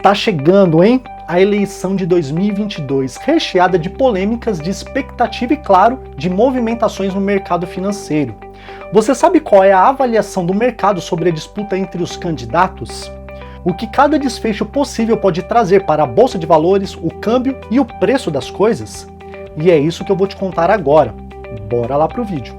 Tá chegando, hein? A eleição de 2022, recheada de polêmicas, de expectativa e, claro, de movimentações no mercado financeiro. Você sabe qual é a avaliação do mercado sobre a disputa entre os candidatos? O que cada desfecho possível pode trazer para a bolsa de valores, o câmbio e o preço das coisas? E é isso que eu vou te contar agora. Bora lá pro vídeo.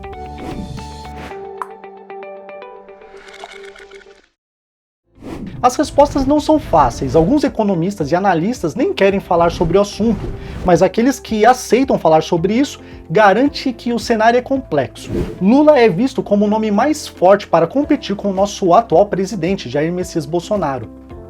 As respostas não são fáceis, alguns economistas e analistas nem querem falar sobre o assunto, mas aqueles que aceitam falar sobre isso garantem que o cenário é complexo. Lula é visto como o nome mais forte para competir com o nosso atual presidente, Jair Messias Bolsonaro.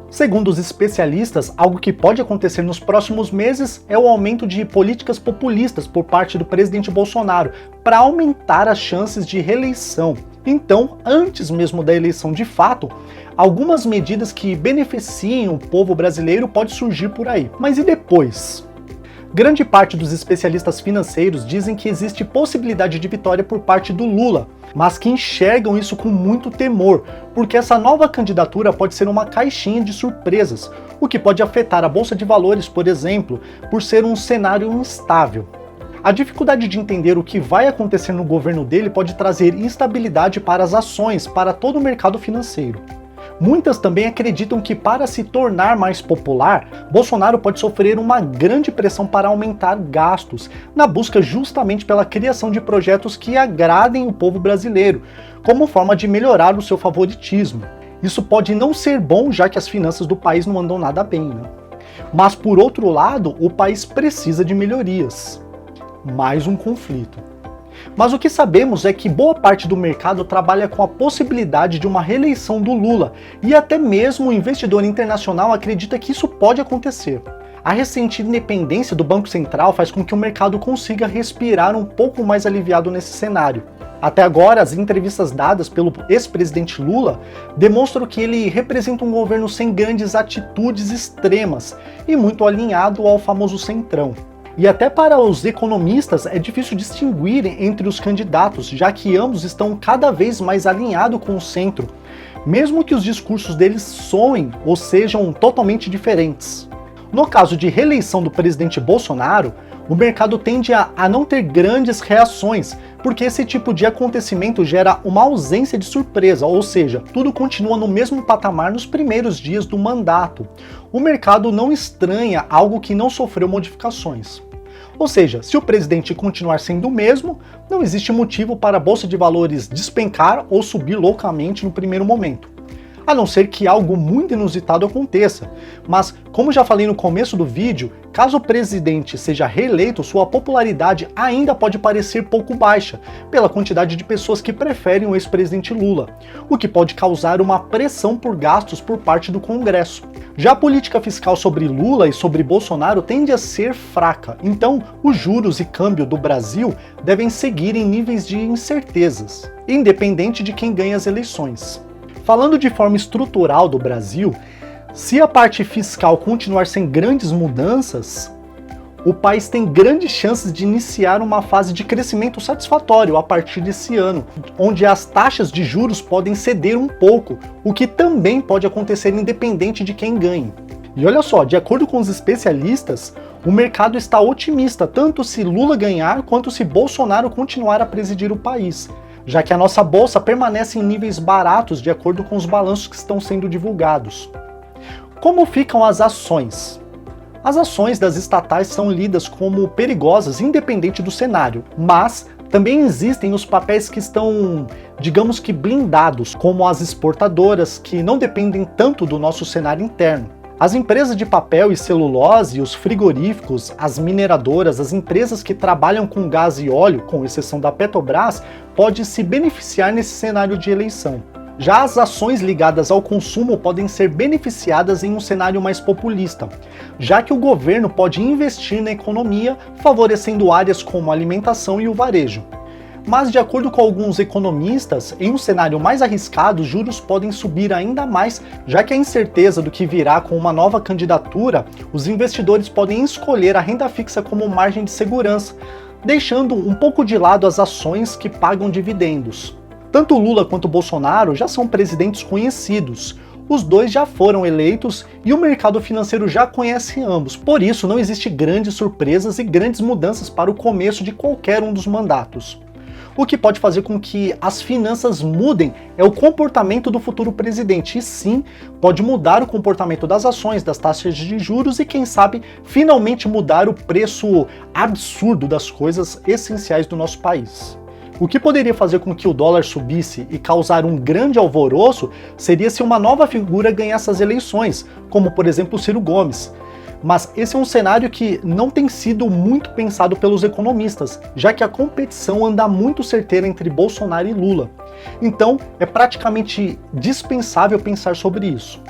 Segundo os especialistas, algo que pode acontecer nos próximos meses é o aumento de políticas populistas por parte do presidente Bolsonaro para aumentar as chances de reeleição. Então, antes mesmo da eleição de fato, algumas medidas que beneficiem o povo brasileiro podem surgir por aí. Mas e depois? Grande parte dos especialistas financeiros dizem que existe possibilidade de vitória por parte do Lula, mas que enxergam isso com muito temor, porque essa nova candidatura pode ser uma caixinha de surpresas, o que pode afetar a Bolsa de Valores, por exemplo, por ser um cenário instável. A dificuldade de entender o que vai acontecer no governo dele pode trazer instabilidade para as ações, para todo o mercado financeiro. Muitas também acreditam que, para se tornar mais popular, Bolsonaro pode sofrer uma grande pressão para aumentar gastos, na busca justamente pela criação de projetos que agradem o povo brasileiro, como forma de melhorar o seu favoritismo. Isso pode não ser bom, já que as finanças do país não andam nada bem, né? Mas, por outro lado, o país precisa de melhorias. Mais um conflito. Mas o que sabemos é que boa parte do mercado trabalha com a possibilidade de uma reeleição do Lula, e até mesmo o investidor internacional acredita que isso pode acontecer. A recente independência do Banco Central faz com que o mercado consiga respirar um pouco mais aliviado nesse cenário. Até agora, as entrevistas dadas pelo ex-presidente Lula demonstram que ele representa um governo sem grandes atitudes extremas e muito alinhado ao famoso centrão. E até para os economistas é difícil distinguir entre os candidatos, já que ambos estão cada vez mais alinhados com o centro, mesmo que os discursos deles soem ou sejam totalmente diferentes. No caso de reeleição do presidente Bolsonaro, o mercado tende a não ter grandes reações, porque esse tipo de acontecimento gera uma ausência de surpresa, ou seja, tudo continua no mesmo patamar nos primeiros dias do mandato. O mercado não estranha algo que não sofreu modificações. Ou seja, se o presidente continuar sendo o mesmo, não existe motivo para a Bolsa de Valores despencar ou subir loucamente no primeiro momento. A não ser que algo muito inusitado aconteça. Mas, como já falei no começo do vídeo, caso o presidente seja reeleito, sua popularidade ainda pode parecer pouco baixa, pela quantidade de pessoas que preferem o ex-presidente Lula, o que pode causar uma pressão por gastos por parte do Congresso. Já a política fiscal sobre Lula e sobre Bolsonaro tende a ser fraca, então os juros e câmbio do Brasil devem seguir em níveis de incertezas, independente de quem ganha as eleições. Falando de forma estrutural do Brasil, se a parte fiscal continuar sem grandes mudanças, o país tem grandes chances de iniciar uma fase de crescimento satisfatório a partir desse ano, onde as taxas de juros podem ceder um pouco, o que também pode acontecer independente de quem ganhe. E olha só, de acordo com os especialistas, o mercado está otimista tanto se Lula ganhar quanto se Bolsonaro continuar a presidir o país, já que a nossa bolsa permanece em níveis baratos de acordo com os balanços que estão sendo divulgados. Como ficam as ações? As ações das estatais são lidas como perigosas independente do cenário, mas também existem os papéis que estão, digamos que blindados, como as exportadoras, que não dependem tanto do nosso cenário interno. As empresas de papel e celulose, os frigoríficos, as mineradoras, as empresas que trabalham com gás e óleo, com exceção da Petrobras, podem se beneficiar nesse cenário de eleição. Já as ações ligadas ao consumo podem ser beneficiadas em um cenário mais populista, já que o governo pode investir na economia, favorecendo áreas como a alimentação e o varejo. Mas, de acordo com alguns economistas, em um cenário mais arriscado, os juros podem subir ainda mais, já que a incerteza do que virá com uma nova candidatura, os investidores podem escolher a renda fixa como margem de segurança, deixando um pouco de lado as ações que pagam dividendos. Tanto Lula quanto Bolsonaro já são presidentes conhecidos, Os dois já foram eleitos e o mercado financeiro já conhece ambos, por isso não existe grandes surpresas e grandes mudanças para o começo de qualquer um dos mandatos. O que pode fazer com que as finanças mudem é o comportamento do futuro presidente, e sim, pode mudar o comportamento das ações, das taxas de juros e, quem sabe, finalmente mudar o preço absurdo das coisas essenciais do nosso país. O que poderia fazer com que o dólar subisse e causar um grande alvoroço seria se uma nova figura ganhasse as eleições, como por exemplo o Ciro Gomes. Mas esse é um cenário que não tem sido muito pensado pelos economistas, já que a competição anda muito certeira entre Bolsonaro e Lula. Então, é praticamente dispensável pensar sobre isso.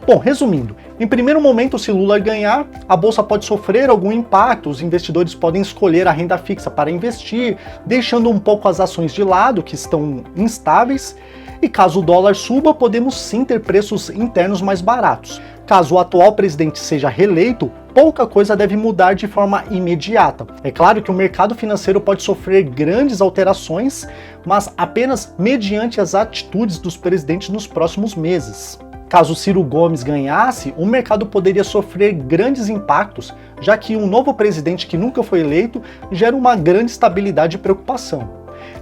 Bom, resumindo, em primeiro momento, se Lula ganhar, a bolsa pode sofrer algum impacto, os investidores podem escolher a renda fixa para investir, deixando um pouco as ações de lado, que estão instáveis, e caso o dólar suba, podemos sim ter preços internos mais baratos. Caso o atual presidente seja reeleito, pouca coisa deve mudar de forma imediata. É claro que o mercado financeiro pode sofrer grandes alterações, mas apenas mediante as atitudes dos presidentes nos próximos meses. Caso Ciro Gomes ganhasse, o mercado poderia sofrer grandes impactos, já que um novo presidente que nunca foi eleito gera uma grande estabilidade e preocupação.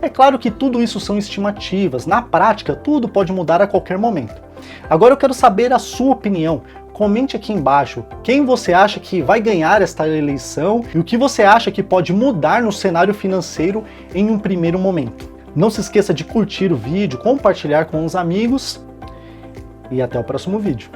É claro que tudo isso são estimativas, na prática tudo pode mudar a qualquer momento. Agora eu quero saber a sua opinião. Comente aqui embaixo quem você acha que vai ganhar esta eleição e o que você acha que pode mudar no cenário financeiro em um primeiro momento. Não se esqueça de curtir o vídeo, compartilhar com os amigos e até o próximo vídeo.